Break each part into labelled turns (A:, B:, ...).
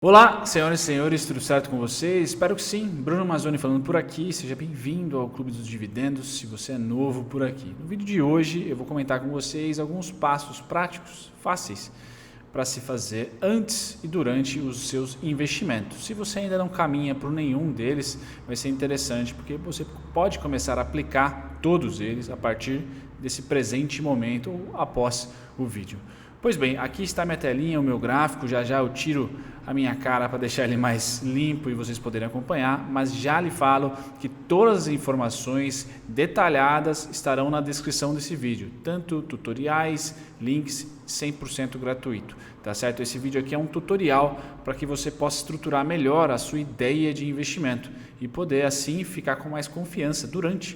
A: Olá, senhoras e senhores, tudo certo com vocês? Espero que sim. Bruno Mazzoni falando por aqui. Seja bem-vindo ao Clube dos Dividendos, se você é novo por aqui. No vídeo de hoje eu vou comentar com vocês alguns passos práticos, fáceis, para se fazer antes e durante os seus investimentos. Se você ainda não caminha por nenhum deles, vai ser interessante, porque você pode começar a aplicar todos eles a partir desse presente momento ou após o vídeo. Pois bem, aqui está minha telinha, o meu gráfico, já eu tiro a minha cara para deixar ele mais limpo e vocês poderem acompanhar, mas já lhe falo que todas as informações detalhadas estarão na descrição desse vídeo, tanto tutoriais, links, 100% gratuito, tá certo? Esse vídeo aqui é um tutorial para que você possa estruturar melhor a sua ideia de investimento e poder assim ficar com mais confiança durante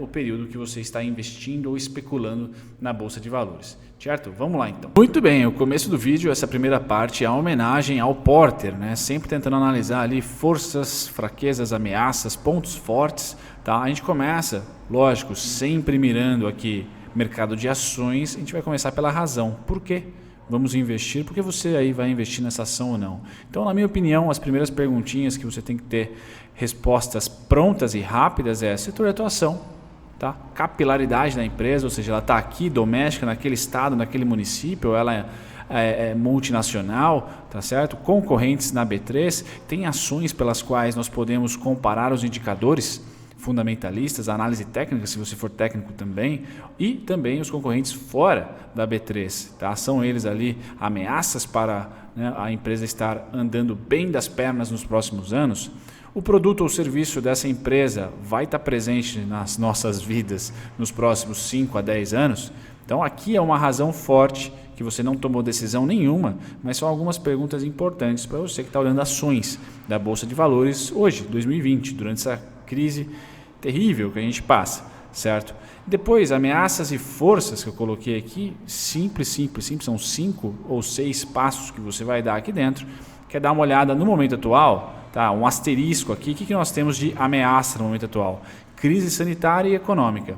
A: o período que você está investindo ou especulando na Bolsa de Valores. Certo? Vamos lá então. Muito bem, o começo do vídeo, essa primeira parte é a homenagem ao Porter, sempre tentando analisar ali forças, fraquezas, ameaças, pontos fortes. Tá? A gente começa, lógico, sempre mirando aqui mercado de ações, a gente vai começar pela razão. Por quê? Vamos investir, porque você aí vai investir nessa ação ou não. Então, na minha opinião, as primeiras perguntinhas que você tem que ter respostas prontas e rápidas é setor de atuação. Tá? Capilaridade da empresa, ou seja, ela está aqui doméstica, naquele estado, naquele município, ou ela é multinacional, tá certo? Concorrentes na B3, tem ações pelas quais nós podemos comparar os indicadores fundamentalistas, a análise técnica, se você for técnico também, e também os concorrentes fora da B3. Tá? São eles ali ameaças para a empresa estar andando bem das pernas nos próximos anos. O produto ou serviço dessa empresa vai estar presente nas nossas vidas nos próximos 5 a 10 anos? Então aqui é uma razão forte que você não tomou decisão nenhuma, mas são algumas perguntas importantes para você que está olhando ações da Bolsa de Valores hoje, 2020, durante essa crise terrível que a gente passa, certo? Depois, ameaças e forças que eu coloquei aqui, simples, são 5 ou 6 passos que você vai dar aqui dentro. Quer dar uma olhada no momento atual? Tá, um asterisco aqui, o que nós temos de ameaça no momento atual? Crise sanitária e econômica.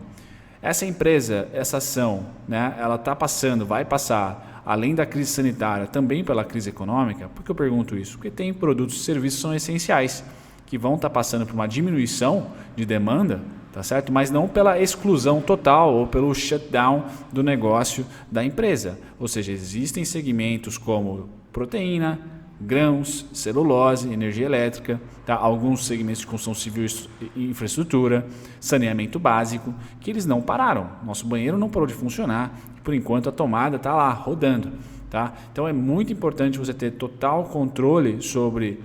A: Essa empresa, essa ação, ela está passando, vai passar, além da crise sanitária, também pela crise econômica. Por que eu pergunto isso? Porque tem produtos e serviços que são essenciais, que vão estar passando por uma diminuição de demanda, tá certo? Mas não pela exclusão total ou pelo shutdown do negócio da empresa. Ou seja, existem segmentos como proteína, grãos, celulose, energia elétrica, tá? Alguns segmentos de construção civil e infraestrutura, saneamento básico, que eles não pararam. Nosso banheiro não parou de funcionar, por enquanto a tomada está lá rodando. Tá? Então é muito importante você ter total controle sobre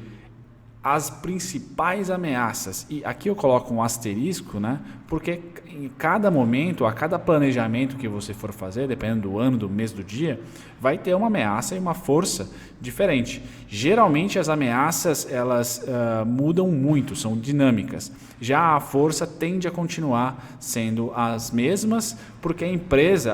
A: as principais ameaças. E aqui eu coloco um asterisco, porque em cada momento, a cada planejamento que você for fazer, dependendo do ano, do mês, do dia, vai ter uma ameaça e uma força diferente. Geralmente as ameaças elas mudam muito, são dinâmicas. Já a força tende a continuar sendo as mesmas, porque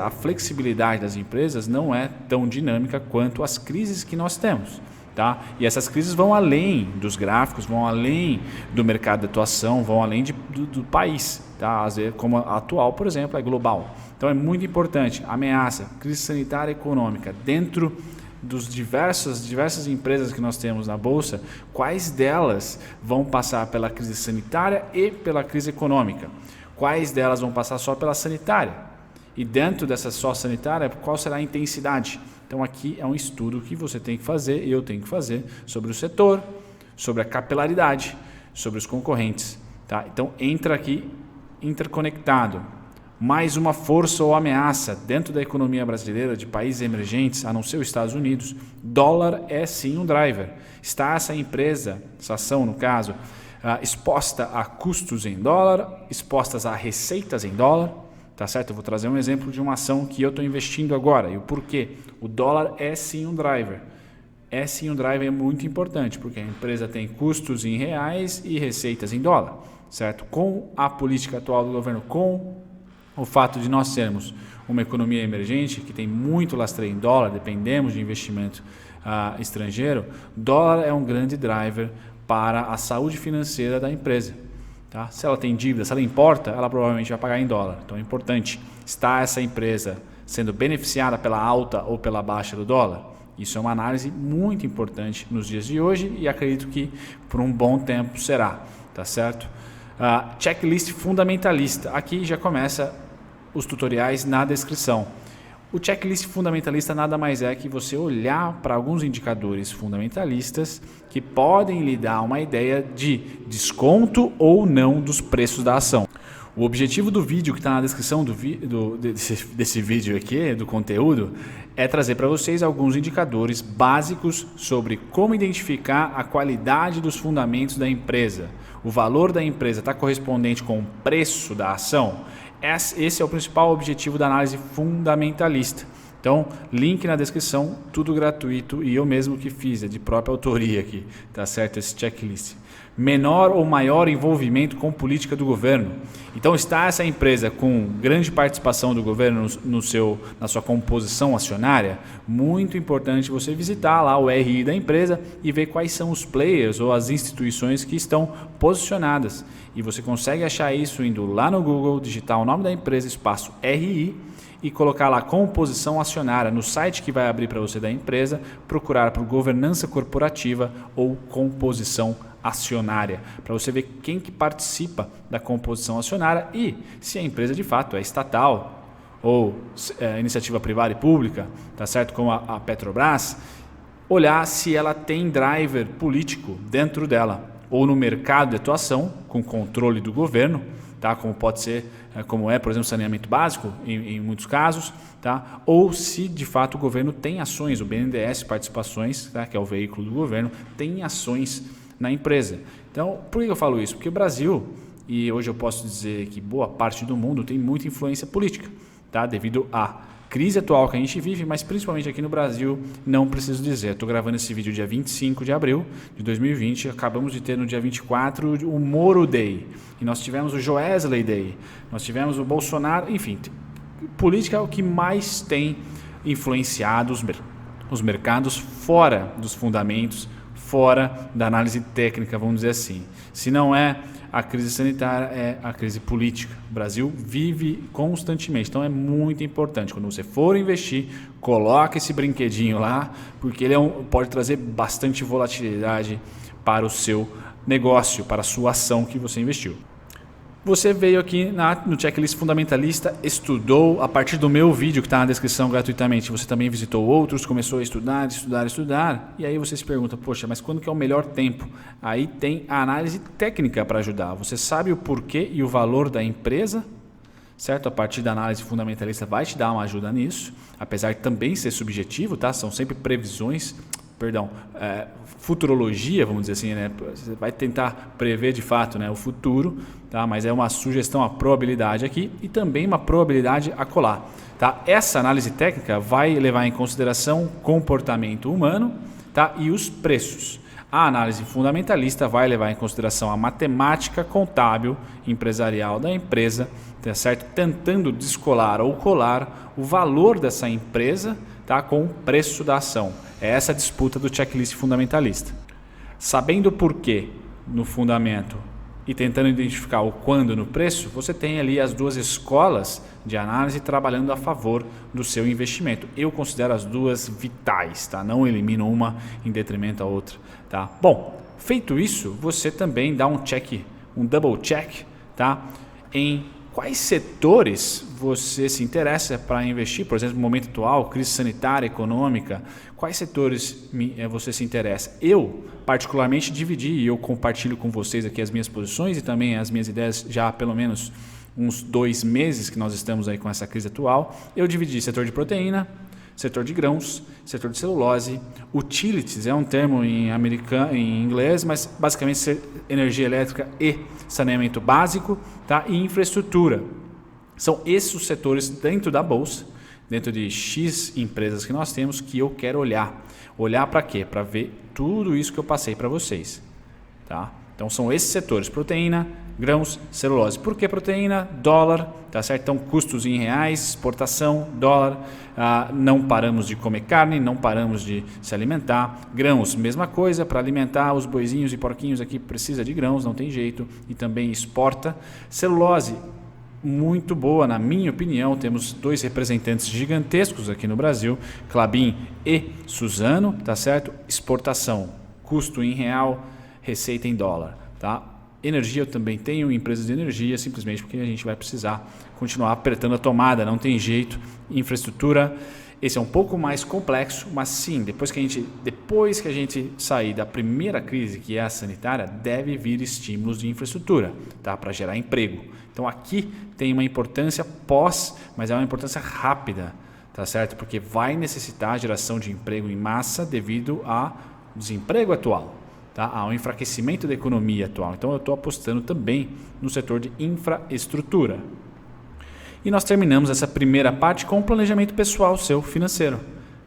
A: a flexibilidade das empresas não é tão dinâmica quanto as crises que nós temos. Tá? E essas crises vão além dos gráficos, vão além do mercado de atuação, vão além do país. Tá? Às vezes, como a atual, por exemplo, é global. Então é muito importante, ameaça, crise sanitária e econômica, dentro dos diversas empresas que nós temos na Bolsa, quais delas vão passar pela crise sanitária e pela crise econômica? Quais delas vão passar só pela sanitária? E dentro dessa só sanitária, qual será a intensidade? Então aqui é um estudo que você tem que fazer e eu tenho que fazer sobre o setor, sobre a capilaridade, sobre os concorrentes. Tá? Então entra aqui interconectado. Mais uma força ou ameaça dentro da economia brasileira de países emergentes, a não ser os Estados Unidos, dólar é sim um driver. Está essa empresa, essa ação no caso, exposta a custos em dólar, expostas a receitas em dólar. Tá certo? Eu vou trazer um exemplo de uma ação que eu estou investindo agora e o porquê. O dólar é sim um driver. É sim um driver muito importante, porque a empresa tem custos em reais e receitas em dólar. Certo? Com a política atual do governo, com o fato de nós sermos uma economia emergente, que tem muito lastreio em dólar, dependemos de investimento estrangeiro, dólar é um grande driver para a saúde financeira da empresa. Tá? Se ela tem dívida, se ela importa, ela provavelmente vai pagar em dólar. Então é importante, está essa empresa sendo beneficiada pela alta ou pela baixa do dólar? Isso é uma análise muito importante nos dias de hoje e acredito que por um bom tempo será, tá certo? Checklist fundamentalista. Aqui já começa os tutoriais na descrição. O checklist fundamentalista nada mais é que você olhar para alguns indicadores fundamentalistas que podem lhe dar uma ideia de desconto ou não dos preços da ação. O objetivo do vídeo que está na descrição desse vídeo aqui, do conteúdo, é trazer para vocês alguns indicadores básicos sobre como identificar a qualidade dos fundamentos da empresa. O valor da empresa está correspondente com o preço da ação? Esse é o principal objetivo da análise fundamentalista. Então, link na descrição, tudo gratuito e eu mesmo que fiz, é de própria autoria aqui, tá certo? Esse checklist. Menor ou maior envolvimento com política do governo. Então, está essa empresa com grande participação do governo na sua composição acionária? Muito importante você visitar lá o RI da empresa e ver quais são os players ou as instituições que estão posicionadas. E você consegue achar isso indo lá no Google, digitar o nome da empresa, espaço RI, e colocar lá composição acionária no site que vai abrir para você da empresa, procurar por governança corporativa ou composição acionária, para você ver quem que participa da composição acionária e se a empresa de fato é estatal ou iniciativa privada e pública, tá certo? Como a Petrobras, olhar se ela tem driver político dentro dela ou no mercado de atuação com controle do governo, tá? Como pode ser, como é, por exemplo, saneamento básico em muitos casos, tá? Ou se de fato o governo tem ações, o BNDES Participações, tá? Que é o veículo do governo, tem ações na empresa. Então, por que eu falo isso? Porque o Brasil, e hoje eu posso dizer que boa parte do mundo tem muita influência política, tá? Devido à crise atual que a gente vive, mas principalmente aqui no Brasil, não preciso dizer. Estou gravando esse vídeo dia 25 de abril de 2020, acabamos de ter no dia 24 o Moro Day, e nós tivemos o Joesley Day, nós tivemos o Bolsonaro, enfim, política é o que mais tem influenciado os mercados fora dos fundamentos, fora da análise técnica, vamos dizer assim. Se não é a crise sanitária, é a crise política. O Brasil vive constantemente, então é muito importante. Quando você for investir, coloque esse brinquedinho lá, porque ele pode trazer bastante volatilidade para o seu negócio, para a sua ação que você investiu. Você veio aqui no checklist fundamentalista, estudou a partir do meu vídeo que está na descrição gratuitamente. Você também visitou outros, começou a estudar. E aí você se pergunta, poxa, mas quando que é o melhor tempo? Aí tem a análise técnica para ajudar. Você sabe o porquê e o valor da empresa, certo? A partir da análise fundamentalista vai te dar uma ajuda nisso, apesar de também ser subjetivo, tá? São sempre previsões, futurologia, vamos dizer assim, né? Você vai tentar prever de fato, né, o futuro, tá? Mas é uma sugestão, a probabilidade aqui e também uma probabilidade a colar, tá? Essa análise técnica vai levar em consideração o comportamento humano, tá? E os preços. A análise fundamentalista vai levar em consideração a matemática contábil empresarial da empresa, tá certo? Tentando descolar ou colar o valor dessa empresa, tá, com o preço da ação. É essa a disputa do checklist fundamentalista. Sabendo o porquê no fundamento e tentando identificar o quando no preço, você tem ali as duas escolas de análise trabalhando a favor do seu investimento. Eu considero as duas vitais, tá? Não elimino uma em detrimento da outra, tá? Bom, feito isso, você também dá um double check, tá? Em quais setores você se interessa para investir, por exemplo, no momento atual, crise sanitária, econômica, quais setores você se interessa? Eu, particularmente, dividi e eu compartilho com vocês aqui as minhas posições e também as minhas ideias já há pelo menos uns 2 meses que nós estamos aí com essa crise atual. Eu dividi setor de proteína, setor de grãos, setor de celulose, utilities é um termo em inglês, mas basicamente energia elétrica e saneamento básico, tá? E infraestrutura. São esses os setores dentro da bolsa, dentro de X empresas que nós temos, que eu quero olhar. Olhar para quê? Para ver tudo isso que eu passei para vocês, tá? Então são esses setores: proteína, grãos, celulose. Por que proteína? Dólar, tá certo? Então custos em reais, exportação, dólar, não paramos de comer carne, não paramos de se alimentar. Grãos, mesma coisa, para alimentar os boizinhos e porquinhos aqui precisa de grãos, não tem jeito, e também exporta. Celulose, muito boa, na minha opinião. Temos dois representantes gigantescos aqui no Brasil, Klabin e Suzano, tá certo? Exportação, custo em real, receita em dólar, tá? Energia, eu também tenho empresas de energia, simplesmente porque a gente vai precisar continuar apertando a tomada, não tem jeito. Infraestrutura, esse é um pouco mais complexo, mas sim, depois que a gente sair da primeira crise, que é a sanitária, deve vir estímulos de infraestrutura, tá? Para gerar emprego. Então aqui tem uma importância mas é uma importância rápida, tá certo? Porque vai necessitar a geração de emprego em massa devido ao desemprego atual. Tá? Ao enfraquecimento da economia atual. Então eu estou apostando também no setor de infraestrutura. E nós terminamos essa primeira parte com o planejamento pessoal seu, financeiro.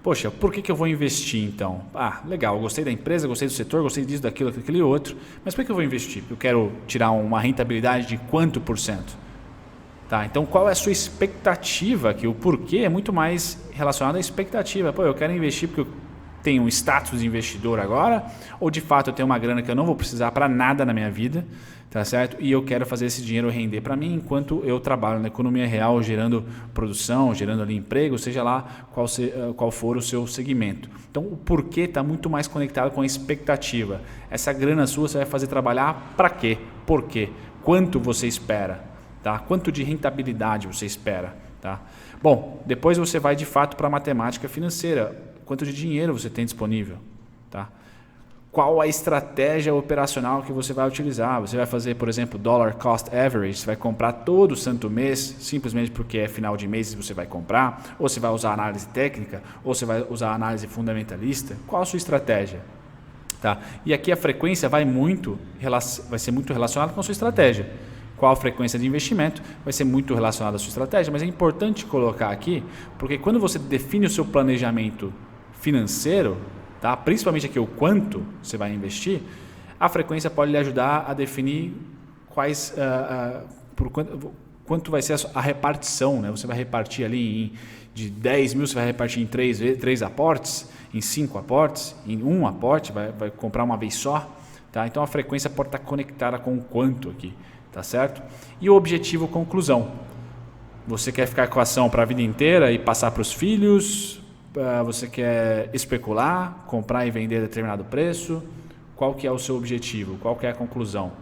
A: Poxa, por que eu vou investir então? Legal, gostei da empresa, gostei do setor, gostei disso, daquilo, daquele outro. Mas por que eu vou investir? Porque eu quero tirar uma rentabilidade de quanto por cento? Tá, então qual é a sua expectativa? Que o porquê é muito mais relacionado à expectativa. Eu quero investir porque eu tenho um status de investidor agora, ou de fato eu tenho uma grana que eu não vou precisar para nada na minha vida, tá certo? E eu quero fazer esse dinheiro render para mim enquanto eu trabalho na economia real, gerando produção, gerando ali emprego, seja lá qual for o seu segmento. Então o porquê está muito mais conectado com a expectativa. Essa grana sua você vai fazer trabalhar para quê? Por quê? Quanto você espera? Tá? Quanto de rentabilidade você espera? Tá? Bom, depois você vai de fato para a matemática financeira. Quanto de dinheiro você tem disponível? Tá? Qual a estratégia operacional que você vai utilizar? Você vai fazer, por exemplo, dollar cost average, você vai comprar todo santo mês, simplesmente porque é final de mês e você vai comprar, ou você vai usar análise técnica, ou você vai usar análise fundamentalista? Qual a sua estratégia? Tá? E aqui a frequência vai ser muito relacionada com a sua estratégia. Qual a frequência de investimento vai ser muito relacionada à sua estratégia, mas é importante colocar aqui, porque quando você define o seu planejamento financeiro, tá? Principalmente aqui o quanto você vai investir, a frequência pode lhe ajudar a definir quanto vai ser a repartição, né? Você vai repartir ali de 10 mil, você vai repartir em 3 aportes, em 5 aportes, em 1 aporte, vai comprar uma vez só, tá? Então a frequência pode estar conectada com o quanto aqui, tá certo? E o objetivo, conclusão. Você quer ficar com a ação para a vida inteira e passar para os filhos? Você quer especular, comprar e vender a determinado preço? Qual que é o seu objetivo? Qual que é a conclusão?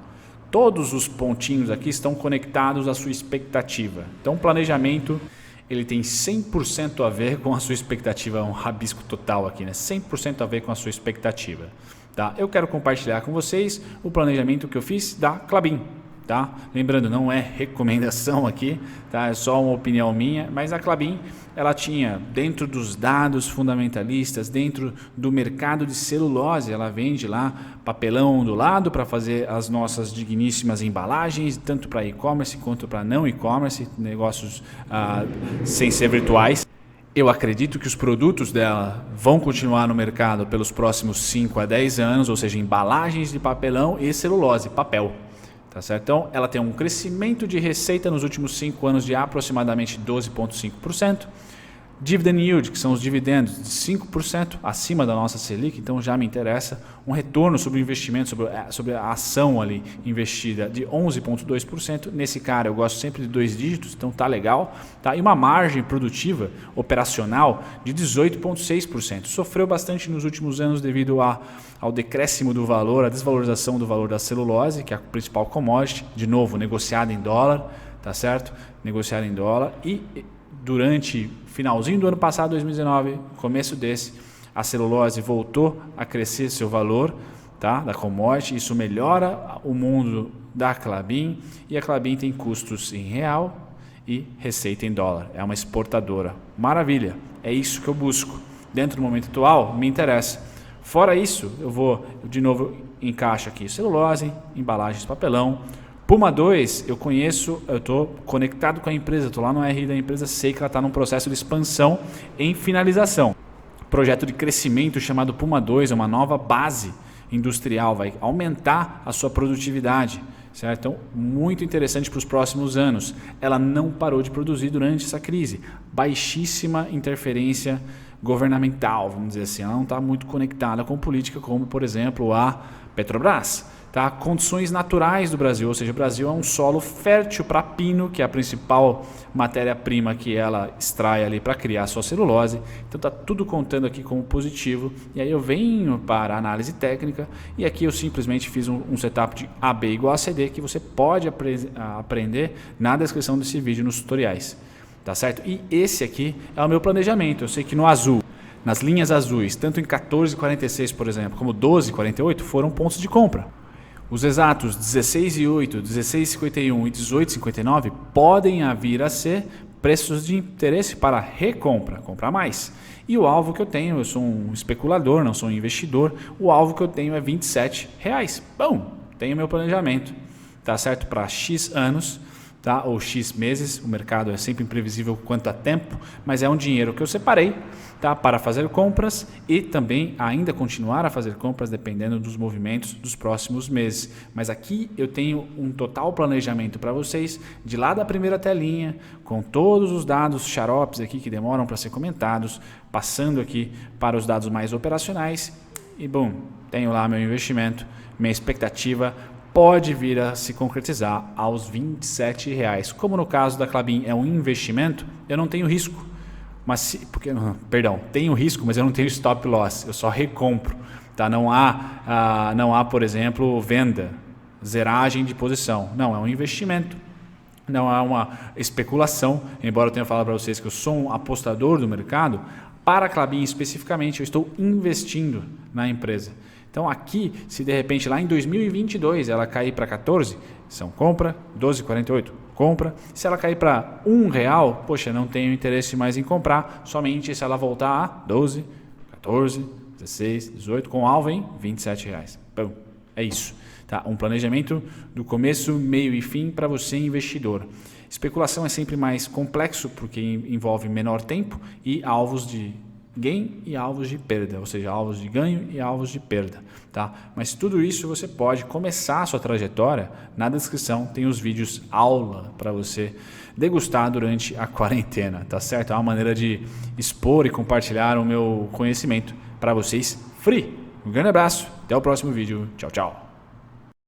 A: Todos os pontinhos aqui estão conectados à sua expectativa. Então o planejamento ele tem 100% a ver com a sua expectativa, um rabisco total aqui, né? 100% a ver com a sua expectativa. Tá? Eu quero compartilhar com vocês o planejamento que eu fiz da Klabin. Tá? Lembrando, não é recomendação aqui, tá? É só uma opinião minha, mas a Klabin ela tinha dentro dos dados fundamentalistas, dentro do mercado de celulose, ela vende lá papelão do lado para fazer as nossas digníssimas embalagens, tanto para e-commerce quanto para não e-commerce, negócios sem ser virtuais. Eu acredito que os produtos dela vão continuar no mercado pelos próximos 5 a 10 anos, ou seja, embalagens de papelão e celulose, papel. Tá certo? Então, ela tem um crescimento de receita nos últimos 5 anos de aproximadamente 12,5%. Dividend yield, que são os dividendos, de 5% acima da nossa Selic, então já me interessa. Um retorno sobre o investimento, sobre a ação ali investida de 11,2%. Nesse cara eu gosto sempre de 2 dígitos, então tá legal. Tá? E uma margem produtiva operacional de 18,6%. Sofreu bastante nos últimos anos devido ao decréscimo do valor, a desvalorização do valor da celulose, que é a principal commodity, de novo negociada em dólar, tá certo? Negociada em dólar e durante finalzinho do ano passado, 2019, começo desse, a celulose voltou a crescer seu valor, tá, da commodity. Isso melhora o mundo da Klabin e a Klabin tem custos em real e receita em dólar. É uma exportadora. Maravilha, é isso que eu busco. Dentro do momento atual, me interessa. Fora isso, eu de novo encaixo aqui celulose, embalagens de papelão. Puma 2, eu conheço, eu estou conectado com a empresa, estou lá no RI da empresa, sei que ela está num processo de expansão em finalização. Projeto de crescimento chamado Puma 2, é uma nova base industrial, vai aumentar a sua produtividade, certo? Então, muito interessante para os próximos anos. Ela não parou de produzir durante essa crise, baixíssima interferência governamental, vamos dizer assim, ela não está muito conectada com política como, por exemplo, a Petrobras. tá? Condições naturais do Brasil, ou seja, o Brasil é um solo fértil para pino, que é a principal matéria-prima que ela extrai ali para criar sua celulose. Então tá tudo contando aqui como positivo. E aí eu venho para a análise técnica e aqui eu simplesmente fiz um setup de AB igual a CD que você pode aprender na descrição desse vídeo nos tutoriais, tá certo? E esse aqui é o meu planejamento. Eu sei que no azul, nas linhas azuis, tanto em 14,46 por exemplo, como 12,48 foram pontos de compra. Os exatos 16,8, 16,51 e 18,59 podem vir a ser preços de interesse para recompra, comprar mais. E o alvo que eu tenho, eu sou um especulador, não sou um investidor, o alvo que eu tenho é R$27. Bom, tenho meu planejamento, tá certo? Para X anos, tá? Ou X meses, o mercado é sempre imprevisível quanto a tempo, mas é um dinheiro que eu separei, tá? Para fazer compras e também ainda continuar a fazer compras dependendo dos movimentos dos próximos meses. Mas aqui eu tenho um total planejamento para vocês, de lá da primeira telinha, com todos os dados xaropes aqui que demoram para ser comentados, passando aqui para os dados mais operacionais e bom, tenho lá meu investimento, minha expectativa pode vir a se concretizar aos R$27. Como no caso da Klabin é um investimento, eu não tenho risco. Tenho risco, mas eu não tenho stop loss, eu só recompro. Tá? Não há, por exemplo, venda, zeragem de posição. Não, é um investimento. Não há uma especulação, embora eu tenha falado para vocês que eu sou um apostador do mercado, para a Klabin especificamente eu estou investindo na empresa. Então aqui, se de repente lá em 2022 ela cair para 14, são compra, 12,48, compra. Se ela cair para R$1, poxa, não tenho interesse mais em comprar, somente se ela voltar a 12, 14, 16, 18, com alvo em R$27. Bom, é isso. Tá? Um planejamento do começo, meio e fim para você investidor. Especulação é sempre mais complexo porque envolve menor tempo e alvos de gain e alvos de perda, ou seja, alvos de ganho e alvos de perda, tá? Mas tudo isso você pode começar a sua trajetória, na descrição tem os vídeos aula para você degustar durante a quarentena, tá certo? É uma maneira de expor e compartilhar o meu conhecimento para vocês free. Um grande abraço, até o próximo vídeo, tchau, tchau.